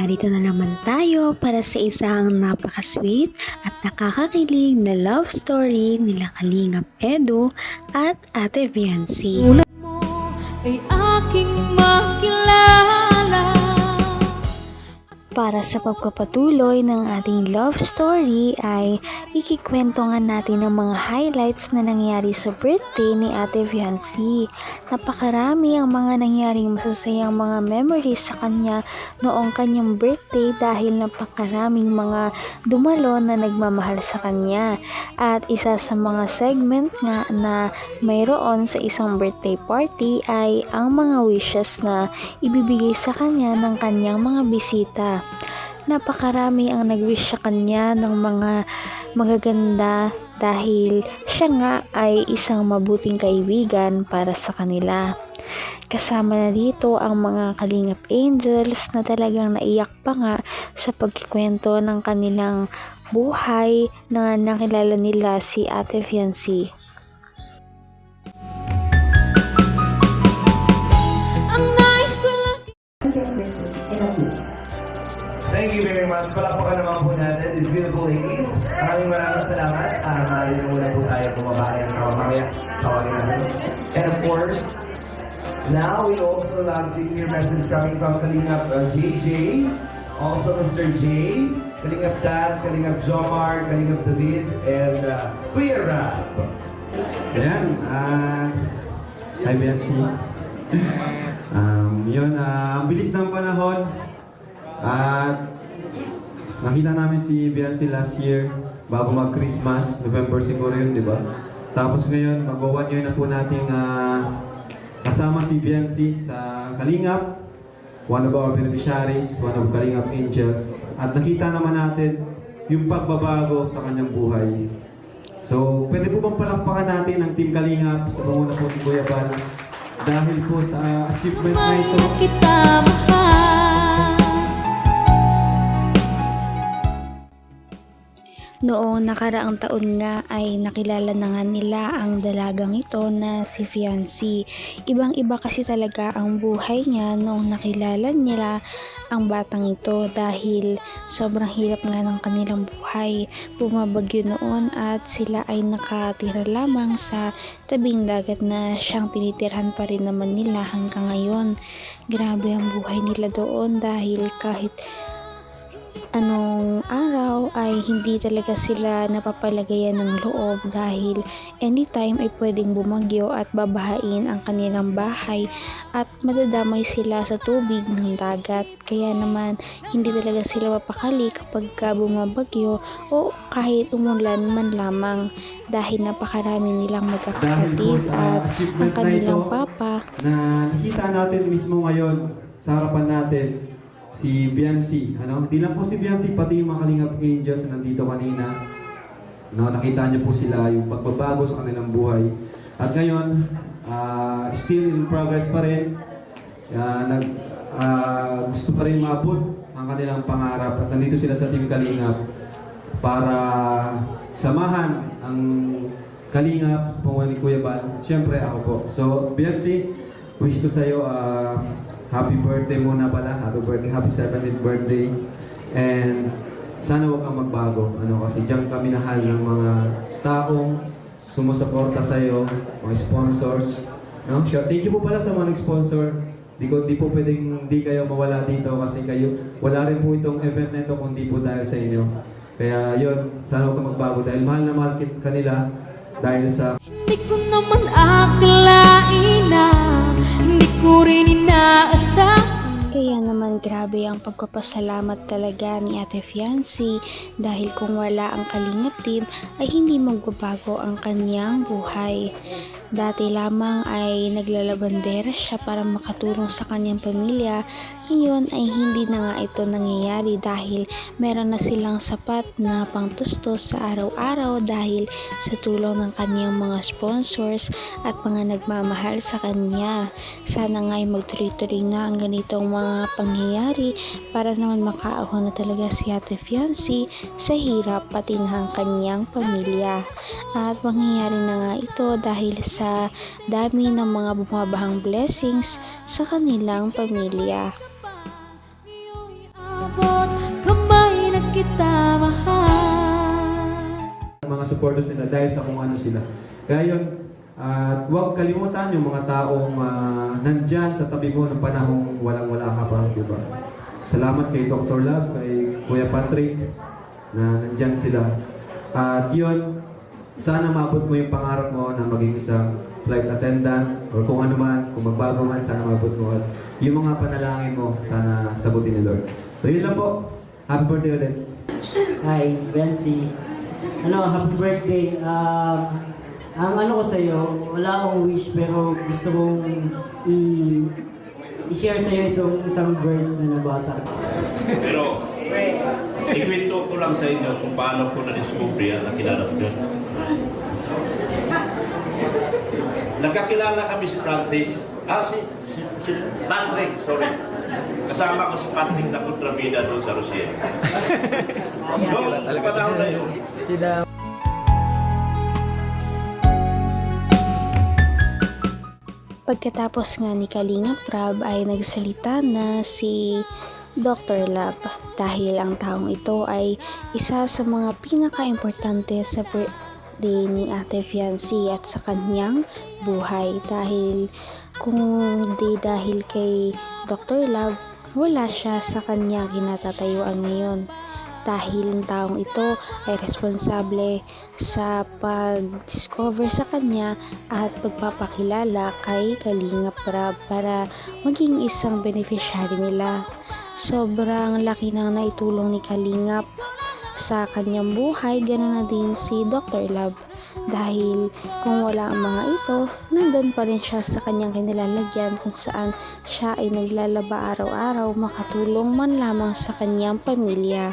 narito na naman tayo para sa isang napaka-sweet at nakakakilig na love story nila Kalingap Edu at Ate Viancy. Tulad mo ay aking makilala. Para sa pagpapatuloy ng ating love story ay ikikwento nga natin ang mga highlights na nangyari sa birthday ni Ate Viancy. Napakarami ang mga nangyaring masasayang mga memories sa kanya noong kanyang birthday dahil napakaraming mga dumalo na nagmamahal sa kanya. At isa sa mga segment nga na mayroon sa isang birthday party ay ang mga wishes na ibibigay sa kanya ng kanyang mga bisita. Napakarami ang nag-wish sa kanya ng mga magaganda dahil siya nga ay isang mabuting kaibigan para sa kanila. Kasama na dito ang mga Kalingap Angels na talagang naiyak pa nga sa pagkikwento ng kanilang buhay na nakilala nila si Ate Viancy. Ang nais ko lang. Thank you very much. Palakpakan naman po natin these beautiful ladies. Maraming salamat. Maaari na muna po tayo kumakain ng mamaya. Tawagin natin. And of course, now we also love to hear message coming from Kalingap JJ, also Mr. J, Kalingap Dan, Kalingap Jomar, Kalingap David, and Kuya Rab. Ayan, hi Betsy. Yun, ang bilis ng panahon at nakita namin si Beyonce last year bago mag-Christmas, November siguro yun, di ba? Tapos ngayon, mag-1 year na po nating kasama si Beyonce sa Kalingap, one of our beneficiaries, one of Kalingap Angels. At nakita naman natin yung pagbabago sa kanyang buhay. So, pwede po bang palakpakan natin ang Team Kalingap sa panguna po ni Kuya Bal dahil po sa achievement na ito. Kita mahal. Noong nakaraang taon nga ay nakilala na nga nila ang dalagang ito na si Viancy. Ibang-iba kasi talaga ang buhay niya noong nakilala nila ang batang ito dahil sobrang hirap nga ng kanilang buhay. Bumabagyo noon at sila ay nakatira lamang sa tabing dagat na siyang tinitirhan pa rin naman nila hanggang ngayon. Grabe ang buhay nila doon dahil kahit anong araw ay hindi talaga sila napapalagayan ng loob dahil anytime ay pwedeng bumagyo at babahain ang kanilang bahay at madadamay sila sa tubig ng dagat. Kaya naman hindi talaga sila mapakali kapag bumabagyo o kahit umulan man lamang dahil napakarami nilang magkakapatid at ang kanilang papa Na nakita natin mismo ngayon sa harapan natin si Viancy, Hindi lang po si Viancy, pati yung mga Kalingap Angels na nandito kanina. Nakita niyo po sila yung pagbabago sa kanilang buhay. At ngayon, still in progress pa rin. Gusto pa rin maabot ang kanilang pangarap. At nandito sila sa Team Kalingap para samahan ang Kalingap, pangunan ni Kuya Bal. Siyempre ako po. So, Viancy, wish ko sa'yo happy birthday muna pala. Happy birthday, happy 70th birthday. And sana huwag kang magbago. Kasi diyan kami nahal ng mga taong sumusuporta sa iyo, mga sponsors. Thank you po pala sa mga nag-sponsor. Di po pwedeng di kayo mawala dito kasi kayo, wala rin po itong event na ito kung di po dahil sa inyo. Kaya yun, sana huwag kang magbago dahil mahal na mahal kanila dahil sa Hindi ko naman akalain na hindi ko rin inaasahan. Kaya naman grabe ang pagpapasalamat talaga ni Ate Viancy dahil kung wala ang Kalingap team ay hindi magbabago ang kanyang buhay. Dati lamang ay naglalabandera siya para makatulong sa kanyang pamilya. Ngayon ay hindi na nga ito nangyayari dahil meron na silang sapat na pangtustos sa araw-araw dahil sa tulong ng kanyang mga sponsors at mga nagmamahal sa kanya. Sana nga ay magtuloy-tuloy na ang ganitong mga pangyayari para naman makaahon na talaga si Ate Viancy sa hirap pati na ang kanyang pamilya. At mangyayari na nga ito dahil sa dami ng mga bumabahang blessings sa kanilang pamilya. Ngayon'y abot kita mahal. Mga supporters nila dahil sa kung ano sila. Kaya yun, at huwag kalimutan yung mga taong nandyan sa tabi mo ng panahong walang-wala ka pa, di ba? Salamat kay Dr. Love, kay Kuya Patrick, na nandyan sila. At yun, sana maabot mo yung pangarap mo na maging isang flight attendant or kung ano man, kung magbago man, sana maabot mo. At yung mga panalangin mo, sana sagutin ni Lord. So yun lang po. Happy birthday ulit. Hi, Benzi. Happy birthday. Ang ano ko sa'yo, wala akong wish pero gusto kong i-share sa'yo itong isang verse na nabasa ko. Pero, ikwento ko lang sa inyo kung paano ko na-discover at nakilala ko yun. Nagkakilala kami si Francis. Si Patrick, sorry. Kasama ko si Patrick na kontrabida doon sa Rosia. Noong panahon na yun. Pagkatapos nga ni Kalingap Rab ay nagsalita na si Dr. Love dahil ang taong ito ay isa sa mga pinaka-importante sa birthday ni Ate Fiancy at sa kanyang buhay dahil kung di dahil kay Dr. Love wala siya sa kanyang kinatatayuan ngayon dahil ang taong ito ay responsable sa pag-discover sa kanya at pagpapakilala kay Kalingap Rab para maging isang beneficiary nila. Sobrang laki nang naitulong ni Kalingap sa kanyang buhay, ganoon na din si Dr. Love dahil kung wala ang mga ito, nandun pa rin siya sa kanyang kinilalagyan kung saan siya ay naglalaba araw-araw makatulong man lamang sa kanyang pamilya.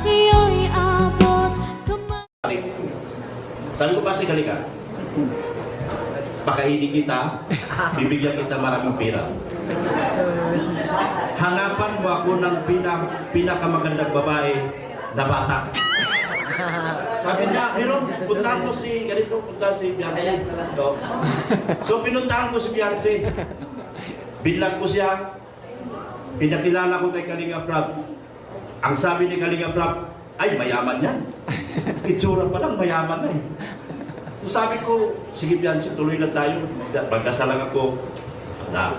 Iyo'y abot kamay. Saan ko Patrick, halika? Pakainin kita, bibigyan kita maraming pera. Hanapan mo ako ng pinakamagandang babae na bata. Sabi niya, pero puntahan mo si ganito, puntahan si Beyonce. So pinuntahan ko si Beyonce. Binlag ko siya. Pinakilala ko kay Kalingap Rab. Ang sabi ni Kalingap Rab, ay mayaman yan. Itsura pa lang, mayaman na eh. So sabi ko, sige Beyonce, tuloy na tayo. Pagkasalang ako, na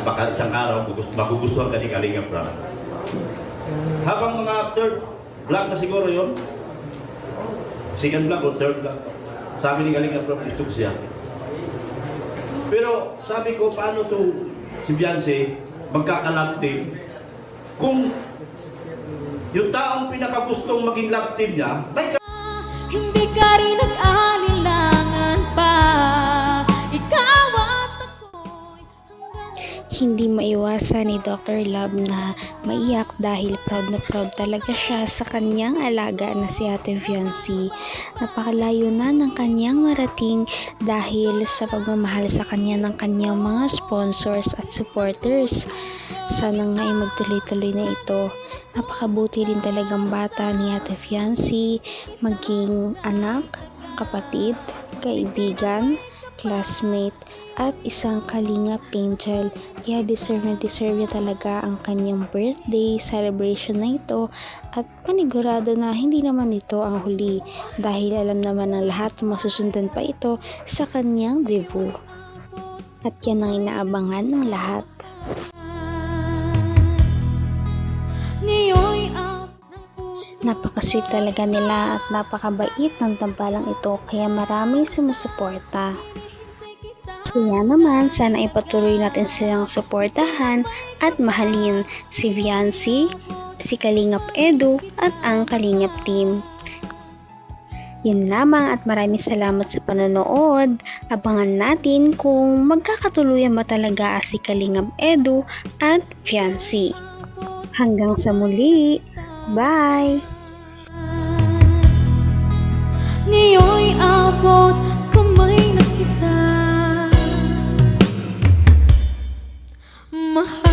baka isang araw magugustuhan ka ni Kalingap Rab. Habang mga third vlog na siguro yon, second vlog o third vlog, sabi ni Kalingap Rab, gusto ko siya. Pero sabi ko, paano to si Beyonce magkakalab team kung yung taong pinakagustong maging love team niya, may Hindi ka rin nag-alilangan pa. Ikaw at ako'y Hindi maiwasan ni Dr. Love na maiyak dahil proud na proud talaga siya sa kanyang alaga na si Ate Fiancy. Napakalayo na ng kanyang marating dahil sa pagmamahal sa kanya ng kanyang mga sponsors at supporters. Sana nga ay magtuloy-tuloy na ito. Napakabuti rin talagang bata ni Ate Fiancy, maging anak, kapatid, kaibigan, classmate, at isang kalingap angel. Kaya deserve niya talaga ang kanyang birthday celebration na ito at panigurado na hindi naman ito ang huli dahil alam naman ng lahat na masusundan pa ito sa kanyang debut. At yan ang inaabangan ng lahat. ngayo'y up ng puso. Napaka-sweet talaga nila at napakabait ng tambalang ito kaya maraming sumusuporta. Kaya naman sana ipatuloy natin silang suportahan at mahalin si Fiancy, si Kalingap Edu at ang Kalingap team. Yan lamang at maraming salamat sa panonood. Abangan natin kung magkakatuluyan ba talaga si Kalingap Edu at Fiancy. Hanggang sa muli. Bye! Ngayo'y abot kamay na kita. Mahal